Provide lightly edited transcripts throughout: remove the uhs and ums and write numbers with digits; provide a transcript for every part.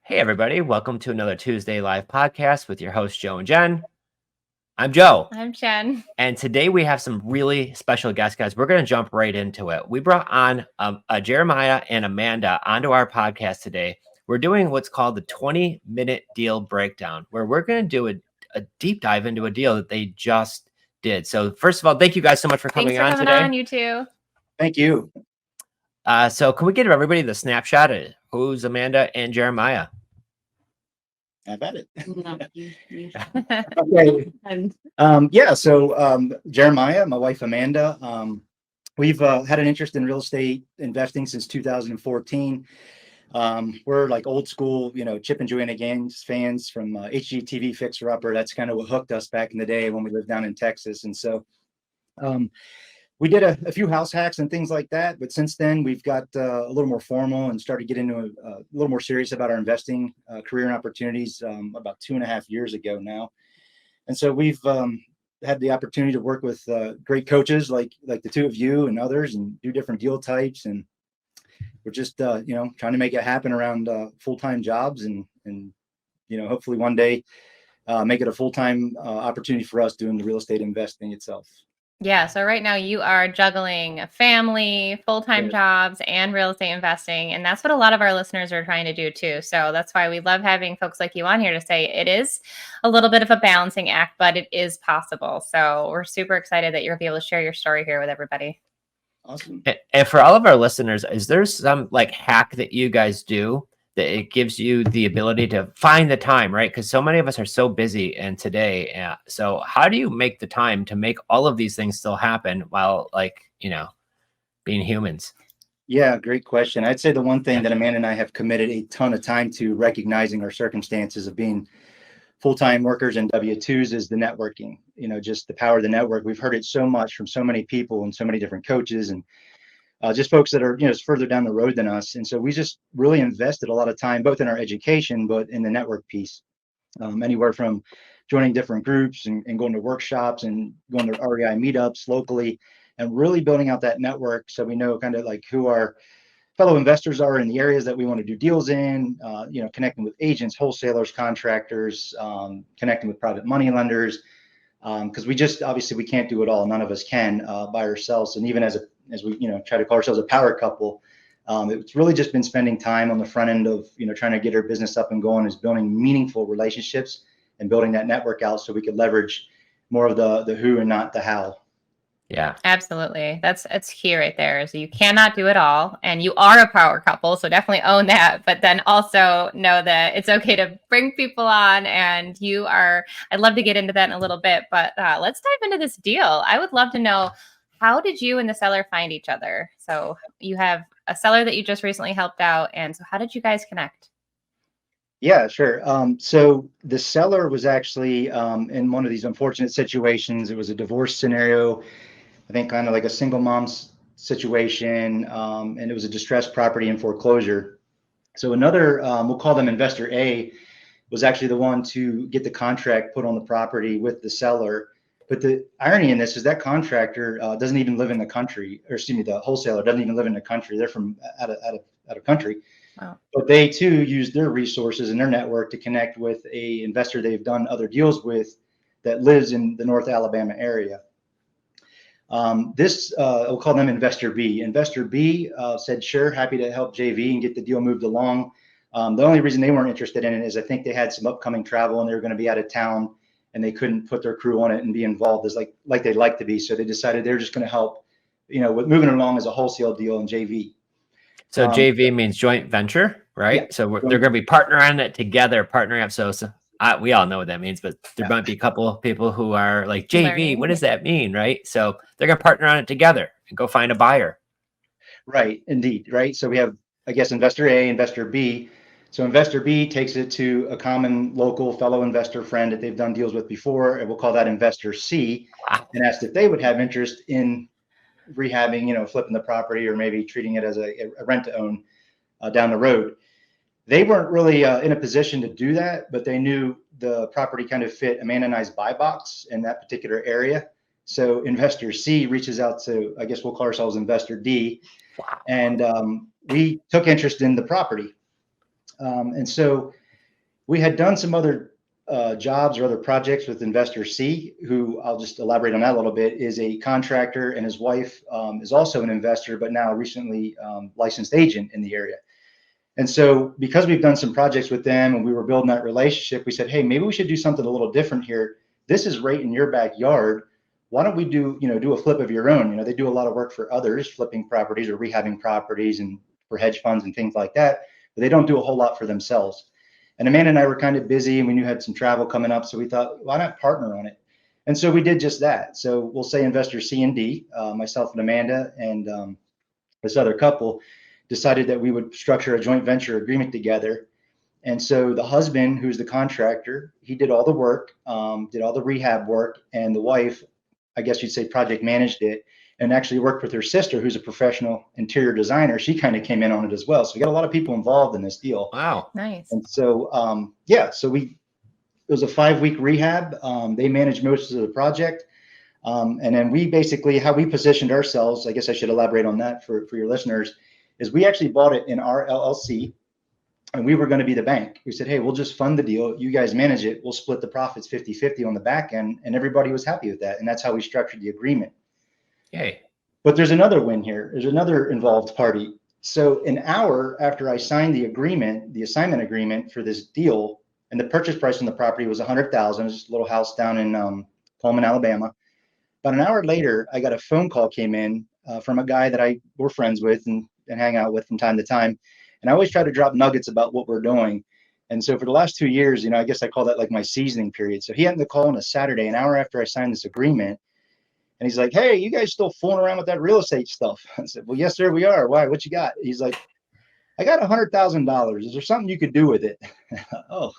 Hey, everybody. Welcome to another Tuesday Live podcast with your hosts, Joe and Jen. I'm Joe. I'm Jen. And today we have some really special guests, guys. We're going to jump right into it. We brought on Jeremiah and Amanda onto our podcast today. We're doing what's called the 20-minute deal breakdown, where we're going to do a deep dive into a deal that they just did. So first of all, thank you guys so much for coming on today. On, you too. Thank you. So can we give everybody the snapshot of who's Amanda and Jeremiah? Have at it. No, Okay. So Jeremiah, my wife Amanda, we've had an interest in real estate investing since 2014. We're like old school, Chip and Joanna Gaines fans from HGTV Fixer Upper. That's kind of what hooked us back in the day when we lived down in Texas. And so we did a few house hacks and things like that. But since then, we've got a little more formal and started getting into a little more serious about our investing career and opportunities about 2.5 years ago now. And so we've had the opportunity to work with great coaches like the two of you and others and do different deal types. And we're just, trying to make it happen around full-time jobs and hopefully one day make it a full-time opportunity for us doing the real estate investing itself. Yeah. So right now you are juggling a family, full-time jobs, and real estate investing. And that's what a lot of our listeners are trying to do too. So that's why we love having folks like you on here to say it is a little bit of a balancing act, but it is possible. So we're super excited that you'll be able to share your story here with everybody. Awesome. And for all of our listeners, is there some hack that you guys do that it gives you the ability to find the time, right? Because so many of us are so busy and today. So how do you make the time to make all of these things still happen while being humans? Yeah, great question. I'd say the one thing that Amanda and I have committed a ton of time to, recognizing our circumstances of being full-time workers and W-2s, is the networking, just the power of the network. We've heard it so much from so many people and so many different coaches and just folks that are, further down the road than us. And so we just really invested a lot of time, both in our education, but in the network piece, anywhere from joining different groups and going to workshops and going to REI meetups locally and really building out that network. So we know kind of like who our fellow investors are in the areas that we want to do deals in, connecting with agents, wholesalers, contractors, connecting with private money lenders. Because obviously we can't do it all. None of us can by ourselves. And even as we try to call ourselves a power couple, it's really just been spending time on the front end of trying to get our business up and going, is building meaningful relationships and building that network out so we could leverage more of the who and not the how. Yeah, absolutely. It's key right there. So you cannot do it all, and you are a power couple. So definitely own that, but then also know that it's okay to bring people on, and I'd love to get into that in a little bit, but let's dive into this deal. I would love to know, how did you and the seller find each other? So you have a seller that you just recently helped out. And so how did you guys connect? Yeah, sure. So the seller was actually in one of these unfortunate situations. It was a divorce scenario, I think kind of like a single mom's situation, and it was a distressed property in foreclosure. So another, we'll call them investor A, was actually the one to get the contract put on the property with the seller. But the irony in this is that contractor doesn't even live in the country, or excuse me, the wholesaler doesn't even live in the country. They're from out of country. Wow. But they too use their resources and their network to connect with a investor they've done other deals with that lives in the North Alabama area. We'll call them Investor B. Investor B said, sure, happy to help JV and get the deal moved along. The only reason they weren't interested in it is I think they had some upcoming travel and they were going to be out of town and they couldn't put their crew on it and be involved as like they'd like to be. So they decided they're just going to help, with moving it along as a wholesale deal in JV. So JV means joint venture, right? Yeah, so they're going to be partnering it together, partnering up. So we all know what that means, but there might be a couple of people who are like, JV, what does that mean, right? So they're going to partner on it together and go find a buyer. Right, indeed, right? So we have, I guess, Investor A, Investor B. So Investor B takes it to a common local fellow investor friend that they've done deals with before, and we'll call that Investor C, and asked if they would have interest in rehabbing, flipping the property or maybe treating it as a rent to own down the road. They weren't really in a position to do that, but they knew the property kind of fit Amanda and I's buy box in that particular area. So Investor C reaches out to, I guess we'll call ourselves Investor D, and we took interest in the property. And so we had done some other jobs or other projects with investor C, who I'll just elaborate on that a little bit, is a contractor, and his wife is also an investor, but now a recently licensed agent in the area. And so because we've done some projects with them and we were building that relationship, we said, hey, maybe we should do something a little different here. This is right in your backyard. Why don't we do a flip of your own? They do a lot of work for others, flipping properties or rehabbing properties and for hedge funds and things like that, but they don't do a whole lot for themselves. And Amanda and I were kind of busy, and we knew had some travel coming up. So we thought, why not partner on it? And so we did just that. So we'll say investors C and D, myself and Amanda and this other couple, decided that we would structure a joint venture agreement together. And so the husband, who's the contractor, he did all the work, did all the rehab work, and the wife, I guess you'd say, project managed it, and actually worked with her sister, who's a professional interior designer. She kind of came in on it as well. So we got a lot of people involved in this deal. Wow. Nice. And so, so it was a 5-week rehab. They managed most of the project. And then we basically, how we positioned ourselves, I guess I should elaborate on that for your listeners, is we actually bought it in our LLC, and we were going to be the bank. We said, hey, we'll just fund the deal. You guys manage it. We'll split the profits 50-50 on the back end. And everybody was happy with that. And that's how we structured the agreement. Yay. But there's another win here. There's another involved party. So an hour after I signed the agreement, the assignment agreement for this deal, and the purchase price on the property was $100,000, this little house down in Pullman, Alabama. About an hour later, I got a phone call came in from a guy that we're friends with and hang out with from time to time. And I always try to drop nuggets about what we're doing. And so for the last 2 years, I guess I call that like my seasoning period. So he had the call on a Saturday, an hour after I signed this agreement. And he's like, hey, you guys still fooling around with that real estate stuff? I said, well, yes, sir, we are. Why? What you got? He's like, I got $100,000. Is there something you could do with it? Oh,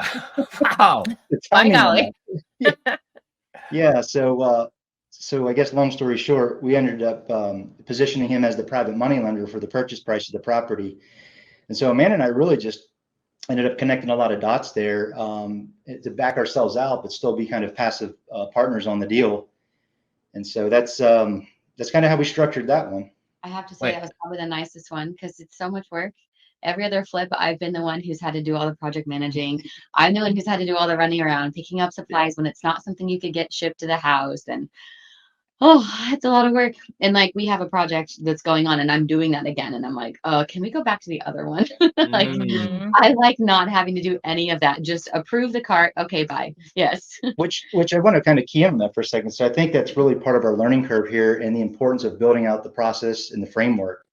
wow. By golly. Yeah. So I guess long story short, we ended up positioning him as the private money lender for the purchase price of the property. And so Amanda and I really just ended up connecting a lot of dots there to back ourselves out, but still be kind of passive partners on the deal. And so that's kind of how we structured that one. I have to say that was probably the nicest one because it's so much work. Every other flip, I've been the one who's had to do all the project managing. I'm the one who's had to do all the running around, picking up supplies when it's not something you could get shipped to the house. And it's a lot of work. And like we have a project that's going on and I'm doing that again. And I'm like, can we go back to the other one? I like not having to do any of that. Just approve the cart. Okay, bye. Yes. Which I want to kind of key on that for a second. So I think that's really part of our learning curve here and the importance of building out the process and the framework.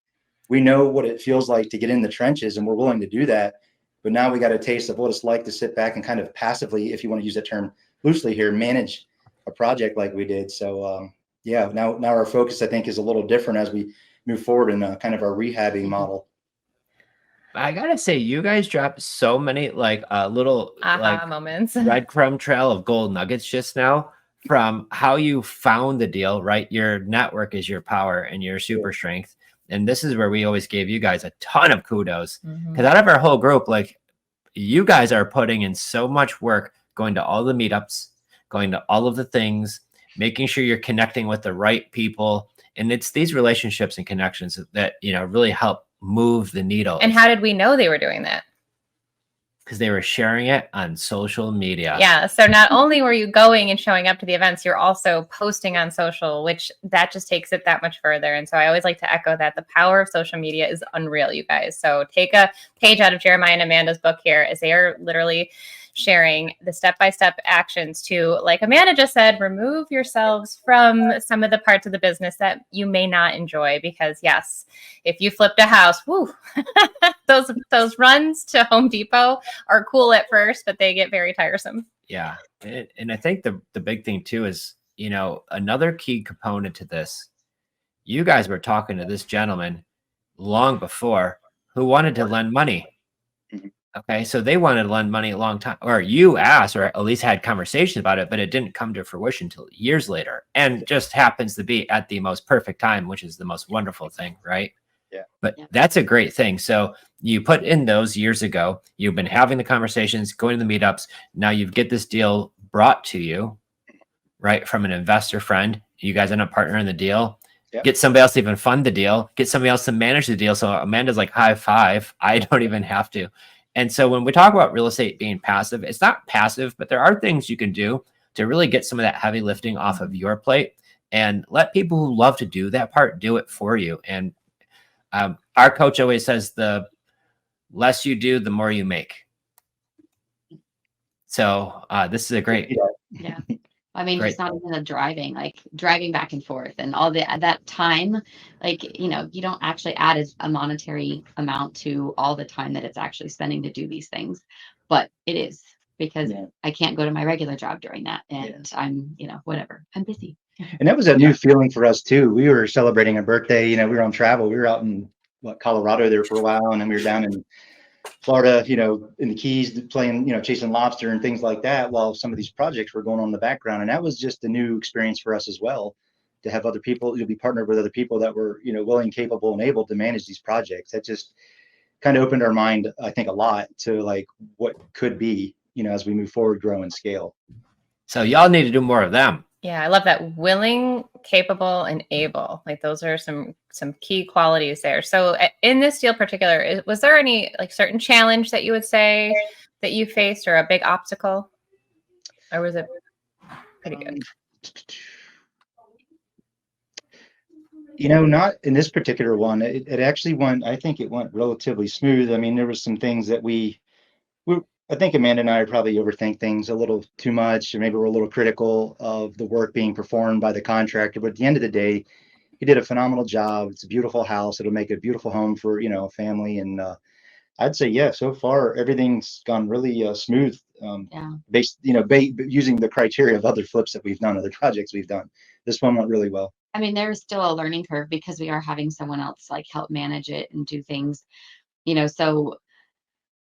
We know what it feels like to get in the trenches and we're willing to do that. But now we got a taste of what it's like to sit back and kind of passively, if you want to use that term loosely here, manage a project like we did. So, now our focus, I think, is a little different as we move forward in kind of our rehabbing model. I gotta say, you guys dropped so many little moments, breadcrumb trail of gold nuggets just now from how you found the deal, right? Your network is your power and your super strength. And this is where we always gave you guys a ton of kudos because out of our whole group, you guys are putting in so much work, going to all the meetups, going to all of the things, making sure you're connecting with the right people. And it's these relationships and connections that, really help move the needle. And how did we know they were doing that? Because they were sharing it on social media. Yeah. So not only were you going and showing up to the events, you're also posting on social, which that just takes it that much further. And so I always like to echo that the power of social media is unreal, you guys. So take a page out of Jeremiah and Amanda's book here as they are literally sharing the step-by-step actions to, like Amanda just said, remove yourselves from some of the parts of the business that you may not enjoy. Because yes, if you flipped a house, those runs to Home Depot are cool at first, but they get very tiresome. Yeah. And I think the big thing too is, another key component to this, you guys were talking to this gentleman long before who wanted to lend money. Okay, so they wanted to lend money a long time, or you asked, or at least had conversations about it, but it didn't come to fruition until years later, and just happens to be at the most perfect time, which is the most wonderful thing, right? Yeah. But that's a great thing. So you put in those years ago, you've been having the conversations, going to the meetups. Now you get this deal brought to you, right, from an investor friend. You guys end up partnering the deal. Yep. Get somebody else to even fund the deal. Get somebody else to manage the deal. So Amanda's like, high five. I don't even have to. And so when we talk about real estate being passive, it's not passive, but there are things you can do to really get some of that heavy lifting off of your plate and let people who love to do that part do it for you. And our coach always says the less you do, the more you make. So this is a great. Yeah. I mean, Great. just not even the driving, like driving back and forth and all that time, like, you don't actually add a monetary amount to all the time that it's actually spending to do these things. But it is, because I can't go to my regular job during that. And I'm, whatever, I'm busy. And that was a new feeling for us too. We were celebrating a birthday, we were on travel. We were out in Colorado there for a while, and then we were down in Florida, in the Keys playing, chasing lobster and things like that, while some of these projects were going on in the background. And that was just a new experience for us as well, to have other people, be partnered with other people that were, willing, capable, and able to manage these projects. That just kind of opened our mind, I think, a lot to like what could be, as we move forward, grow, and scale. So y'all need to do more of them. Yeah, I love that. Willing, capable, and able. Like those are some key qualities there. So in this deal particular, was there any like certain challenge that you would say that you faced, or a big obstacle? Or was it pretty good? Not in this particular one. It actually went, I think it went relatively smooth. I mean, there was some things that I think Amanda and I probably overthink things a little too much, or maybe we're a little critical of the work being performed by the contractor. But at the end of the day, he did a phenomenal job. It's a beautiful house. It'll make a beautiful home for, a family. And I'd say, so far, everything's gone really smooth, based, using the criteria of other flips that we've done, other projects we've done. This one went really well. I mean, there's still a learning curve because we are having someone else like help manage it and do things, so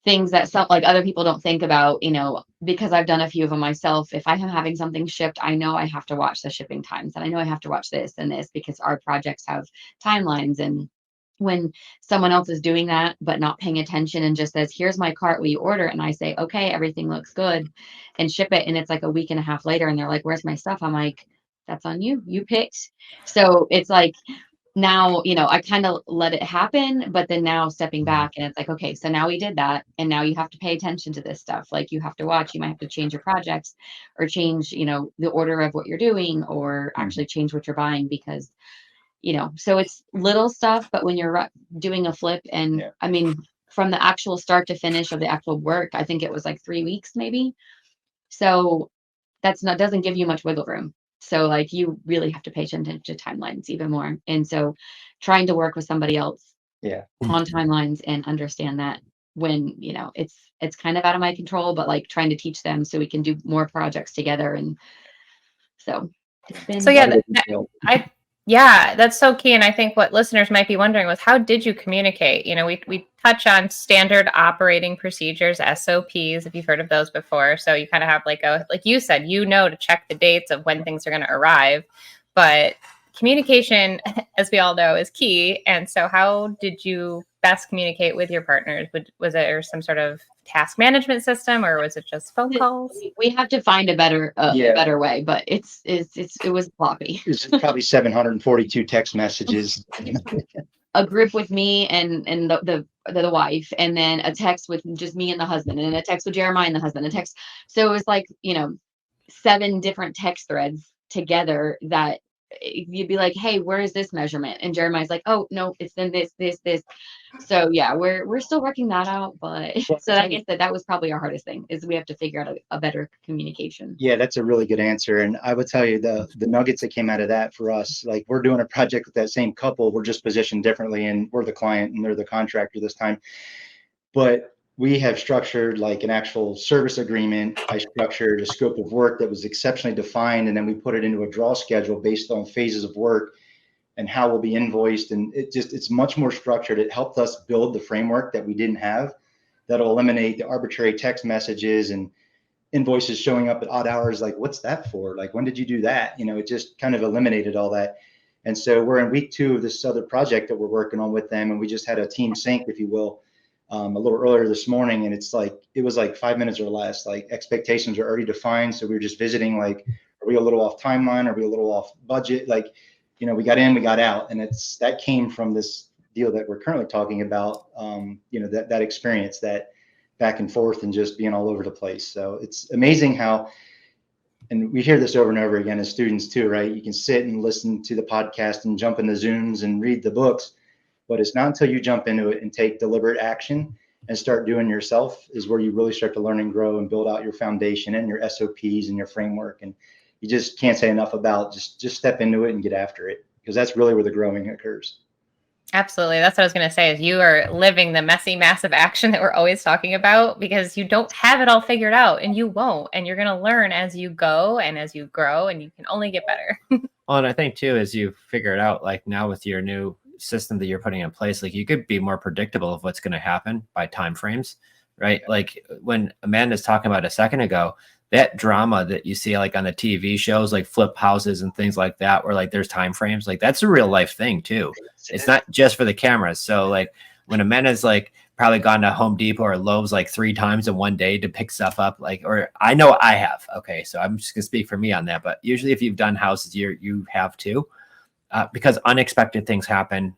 things that like other people don't think about, because I've done a few of them myself. If I am having something shipped, I know I have to watch the shipping times, and I know I have to watch this and this, because our projects have timelines. And when someone else is doing that, but not paying attention and just says, here's my cart, will you order? And I say, okay, everything looks good, and ship it. And it's like a week and a half later, and they're like, where's my stuff? I'm like, that's on you. You picked. So it's like, now, I kind of let it happen, but then now stepping back, and it's like, okay, so now we did that. And now you have to pay attention to this stuff. Like you have to watch, you might have to change your projects, or change, the order of what you're doing, or actually change what you're buying, because, so it's little stuff. But when you're doing a flip, and I mean, from the actual start to finish of the actual work, I think it was like 3 weeks, maybe. So doesn't give you much wiggle room. So like you really have to pay attention to timelines even more. And so trying to work with somebody else on timelines and understand that when, it's kind of out of my control, but like trying to teach them so we can do more projects together. And so it's been that's so key. And I think what listeners might be wondering was, how did you communicate? We touch on standard operating procedures, SOPs, if you've heard of those before. So you kind of have like you said, to check the dates of when things are going to arrive. But communication, as we all know, is key. And so how did you best communicate with your partners? Was there some sort of task management system, or was it just phone calls? We have to find a better way, but it was sloppy. It's probably 742 text messages. A group with me and the wife, and then a text with just me and the husband, and a text with Jeremiah and the husband, a text. So it was like, 7 different text threads together that you'd be like, hey, where is this measurement? And Jeremiah's like, oh no, it's in this. So we're still working that out. But so I guess that was probably our hardest thing, is we have to figure out a better communication. Yeah, that's a really good answer. And I would tell you the nuggets that came out of that for us, like we're doing a project with that same couple, we're just positioned differently, and we're the client and they're the contractor this time. But we have structured like an actual service agreement. I structured a scope of work that was exceptionally defined, and then we put it into a draw schedule based on phases of work and how we'll be invoiced. And it's much more structured. It helped us build the framework that we didn't have, that'll eliminate the arbitrary text messages and invoices showing up at odd hours. Like, what's that for? Like, when did you do that? It just kind of eliminated all that. And so we're in week 2 of this other project that we're working on with them. And we just had a team sync, if you will, a little earlier this morning. And it was like 5 minutes or less. Like, expectations are already defined. So we were just visiting, like, are we a little off timeline? Are we a little off budget? Like, we got in, we got out. And that came from this deal that we're currently talking about, that experience that back and forth and just being all over the place. So it's amazing how, and we hear this over and over again as students too, right? You can sit and listen to the podcast and jump in the Zooms and read the books, but it's not until you jump into it and take deliberate action and start doing yourself is where you really start to learn and grow and build out your foundation and your SOPs and your framework. And you just can't say enough about just step into it and get after it, because that's really where the growing occurs. Absolutely. That's what I was going to say, is you are living the messy, massive action that we're always talking about, because you don't have it all figured out, and you won't. And you're going to learn as you go and as you grow, and you can only get better. Well, and I think too, as you figure it out, like now with your new system that you're putting in place, like you could be more predictable of what's going to happen by time frames, right? Like when Amanda's talking about a second ago, that drama that you see like on the TV shows, like Flip Houses and things like that, where like there's time frames, like that's a real life thing too. It's not just for the cameras. So like when Amanda's like probably gone to Home Depot or Lowe's like 3 times in one day to pick stuff up, like, or I know I have. Okay, so I'm just gonna speak for me on that. But usually, if you've done houses, you have too, because unexpected things happen.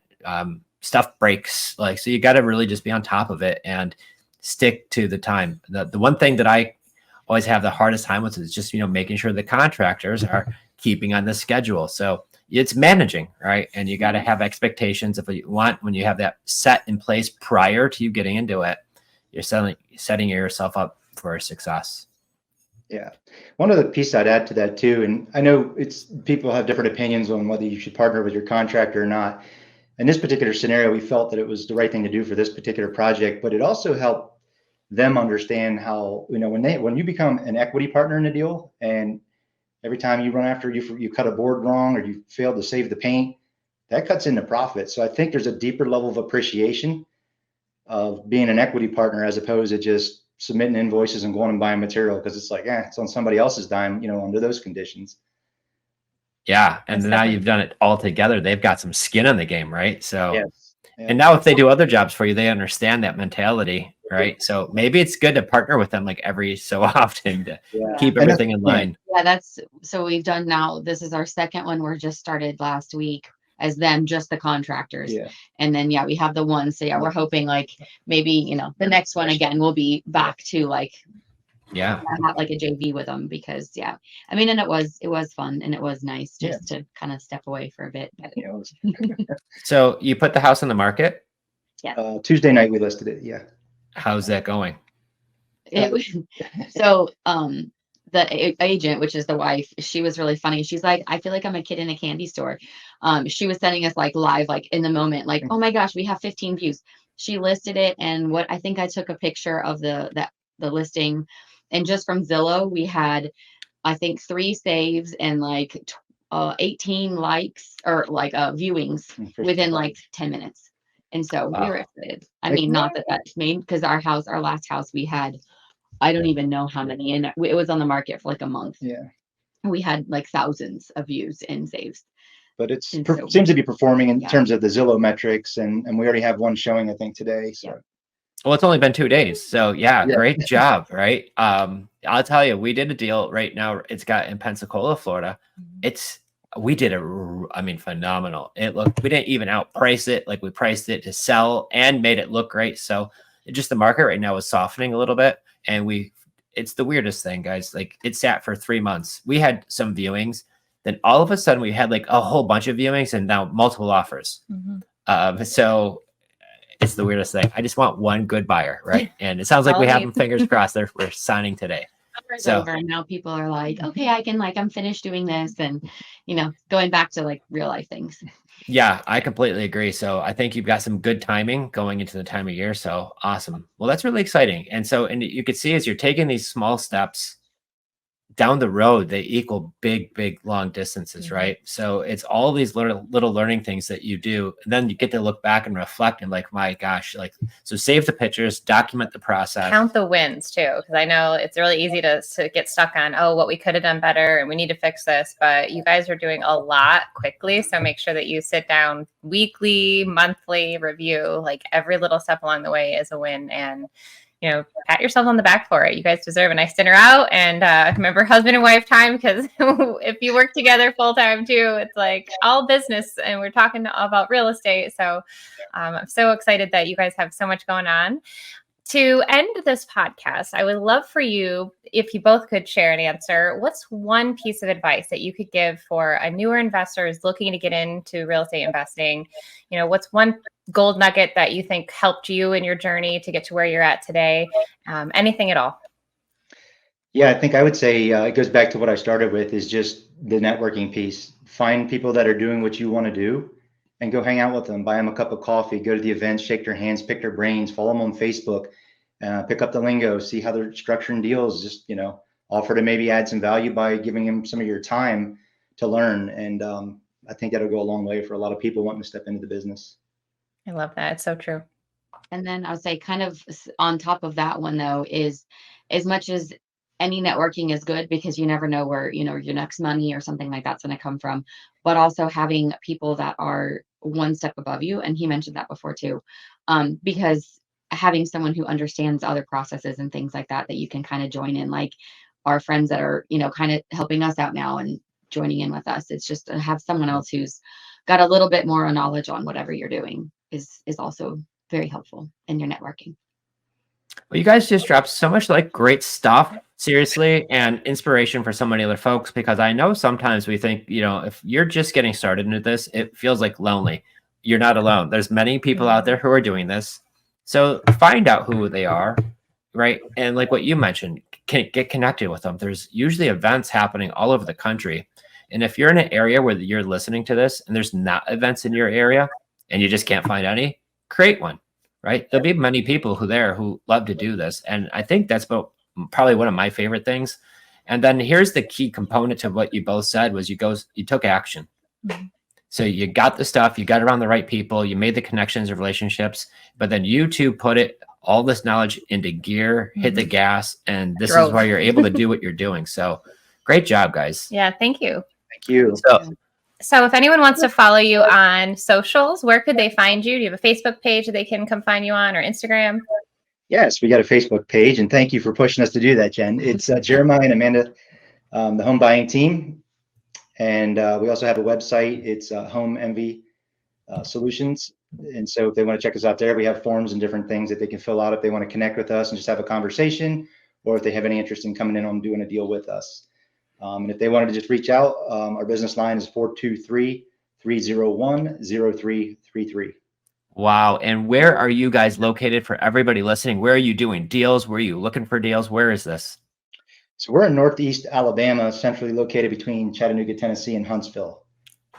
Stuff breaks, like, so you got to really just be on top of it and stick to the time. The one thing that I always have the hardest time with is just, making sure the contractors are keeping on the schedule. So it's managing, right? And you got to have expectations of what you want. When you have that set in place prior to you getting into it, you're setting yourself up for success. Yeah. One other piece I'd add to that too, and I know people have different opinions on whether you should partner with your contractor or not. In this particular scenario, we felt that it was the right thing to do for this particular project, but it also helped them understand how, when you become an equity partner in a deal, and every time you run after you cut a board wrong or you fail to save the paint, that cuts into profit. So I think there's a deeper level of appreciation of being an equity partner as opposed to just submitting invoices and going and buying material, because it's like, it's on somebody else's dime, under those conditions. Yeah. And now you've done it all together. They've got some skin in the game, right? So, yes. Yeah. And now if they do other jobs for you, they understand that mentality, right? So maybe it's good to partner with them like every so often to keep everything in line. Yeah, so we've done now. This is our second one. We're just started last week as them, just the contractors. Yeah. And then, we have the one. So we're hoping like maybe, the next one again, we'll be back to like, not like a JV with them, because I mean, and it was fun and it was nice just to kind of step away for a bit. So you put the house on the market? Yeah. Tuesday night we listed it. Yeah. How's that going? So the agent, which is the wife, she was really funny. She's like, I feel like I'm a kid in a candy store. She was sending us like live, like in the moment, like, oh my gosh, we have 15 views. She listed it, and I think I took a picture of the listing, and just from Zillow we had, I think, 3 saves and like 18 likes or like viewings within like 10 minutes. And so we were excited. I mean, not that that's made, because our last house, we had, I don't even know how many, and it was on the market for like a month. Yeah. We had like thousands of views and saves. But it seems to be performing in terms of the Zillow metrics, and we already have one showing, I think, today. So. Yeah. Well, it's only been 2 days. So great job. Right. I'll tell you, we did a deal right now. It's got in Pensacola, Florida. We did phenomenal. We didn't even outprice it. Like we priced it to sell and made it look great. So the market right now is softening a little bit. And it's the weirdest thing, guys. Like it sat for 3 months. We had some viewings. Then all of a sudden we had like a whole bunch of viewings and now multiple offers. Mm-hmm. So it's the weirdest thing. I just want one good buyer, right? And it sounds like we have them, fingers crossed. We're signing today. So over, and now people are like, okay, I'm finished doing this, and going back to like real life things. Yeah, I completely agree. So I think you've got some good timing going into the time of year. So awesome. Well, that's really exciting. And you could see as you're taking these small steps down the road, they equal big, long distances, right? So it's all these little learning things that you do. And then you get to look back and reflect and like, my gosh, so save the pictures, document the process. Count the wins too. Because I know it's really easy to get stuck on, what we could have done better and we need to fix this. But you guys are doing a lot quickly. So make sure that you sit down weekly, monthly review, like every little step along the way is a win. And pat yourself on the back for it. You guys deserve a nice dinner out, and remember husband and wife time, because if you work together full time too, it's like all business, and we're talking about real estate. So I'm so excited that you guys have so much going on. To end this podcast, I would love for you, if you both could share an answer, what's one piece of advice that you could give for a newer investor who's looking to get into real estate investing? What's one gold nugget that you think helped you in your journey to get to where you're at today? Anything at all. Yeah, I think I would say it goes back to what I started with, is just the networking piece. Find people that are doing what you want to do and go hang out with them, buy them a cup of coffee, go to the events, shake their hands, pick their brains, follow them on Facebook, pick up the lingo, see how they're structuring deals, just, offer to maybe add some value by giving them some of your time to learn. And I think that'll go a long way for a lot of people wanting to step into the business. I love that. It's so true. And then I would say, kind of on top of that one, though, is as much as any networking is good, because you never know where, your next money or something like that's going to come from, but also having people that are one step above you. And he mentioned that before too, because having someone who understands other processes and things like that you can kind of join in, like our friends that are, kind of helping us out now and joining in with us. It's just to have someone else who's got a little bit more knowledge on whatever you're doing is also very helpful in your networking. Well, you guys just dropped so much great stuff, seriously, and inspiration for so many other folks, because I know sometimes we think, if you're just getting started into this, it feels lonely. You're not alone. There's many people out there who are doing this. So find out who they are, right? And like what you mentioned, get connected with them. There's usually events happening all over the country. And if you're in an area where you're listening to this and there's not events in your area and you just can't find any, create one. Right. There'll be many people who love to do this. And I think that's probably one of my favorite things. And then here's the key component to what you both said was you took action. Mm-hmm. So you got the stuff, you got around the right people, you made the connections or relationships, but then you two put all this knowledge into gear, hit the gas, and this is why you're able to do what you're doing. So great job, guys. Yeah. Thank you. Thank you. So if anyone wants to follow you on socials, where could they find you? Do you have a Facebook page that they can come find you on, or Instagram? Yes, we got a Facebook page, and thank you for pushing us to do that, Jen. It's Jeremiah and Amanda, the home buying team. And we also have a website. It's Home Envy Solutions. And so if they want to check us out there, we have forms and different things that they can fill out if they want to connect with us and just have a conversation, or if they have any interest in coming in on doing a deal with us. And if they wanted to just reach out, our business line is 423-301-0333. Wow. And where are you guys located for everybody listening? Where are you doing deals? Where are you looking for deals? Where is this? So we're in Northeast Alabama, centrally located between Chattanooga, Tennessee, and Huntsville.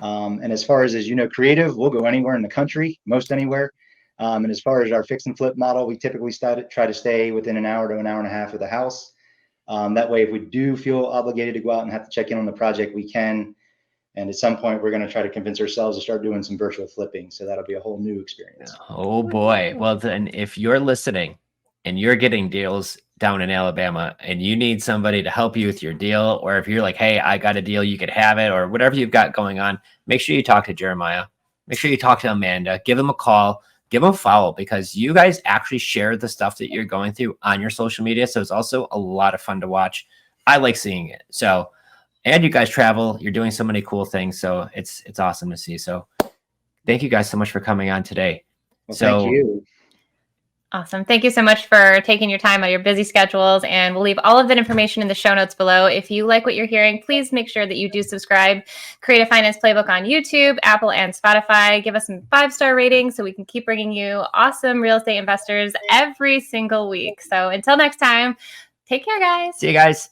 And as far as creative, we'll go anywhere in the country, most anywhere. And as far as our fix and flip model, we typically try to stay within an hour to an hour and a half of the house. That way, if we do feel obligated to go out and have to check in on the project, we can. And at some point, we're going to try to convince ourselves to start doing some virtual flipping. So that'll be a whole new experience. Oh, boy. Well, then if you're listening and you're getting deals down in Alabama and you need somebody to help you with your deal, or if you're like, hey, I got a deal, you could have it, or whatever you've got going on, make sure you talk to Jeremiah. Make sure you talk to Amanda. Give them a call. Give them a follow, because you guys actually share the stuff that you're going through on your social media. So it's also a lot of fun to watch. I like seeing it. So, and you guys travel, you're doing so many cool things. So it's awesome to see. So thank you guys so much for coming on today. Well, thank you. Awesome. Thank you so much for taking your time on your busy schedules. And we'll leave all of that information in the show notes below. If you like what you're hearing, please make sure that you do subscribe. Creative Finance Playbook on YouTube, Apple, and Spotify. Give us some 5-star ratings so we can keep bringing you awesome real estate investors every single week. So until next time, take care, guys. See you guys.